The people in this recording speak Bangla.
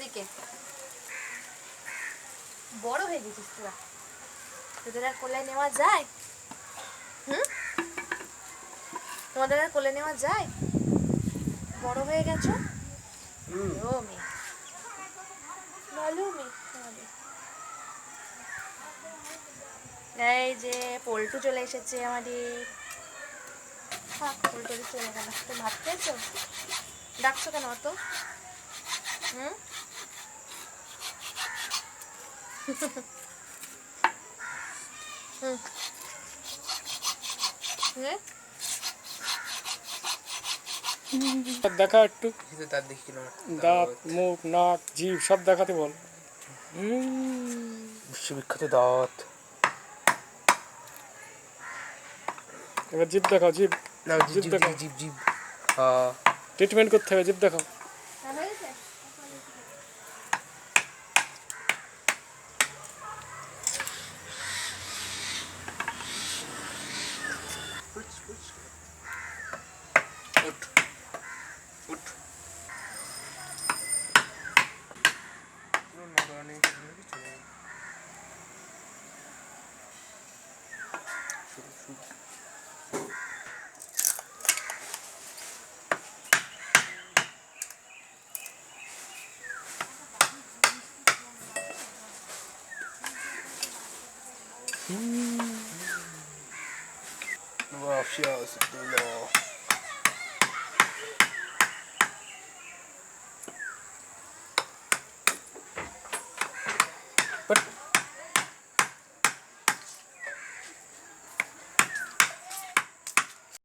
এদিকে বড় হয়ে গেছিস তোরা, তোদের আর কোলে নেওয়া যায়? তোমাদের আর কোলে নেওয়া যায়? বড় হয়ে গেছো। ভালো মেয়ে। এই যে পল্টু চলে এসেছে আমাদের। পল্টু চলে গেল। তো ভাত খেয়েছো? ডাকছো কেন অত? দেখা একটু দাঁত, মুখ, নাক, জিভ সব দেখাতে বল। বিশ্ববিখ্যাত দাঁত। এবার জিভ দেখাও, জিভ। না, জিভ দেখাও। জিভ। ট্রিটমেন্ট করতে হবে, জিভ দেখাও। Vafşa sıktığında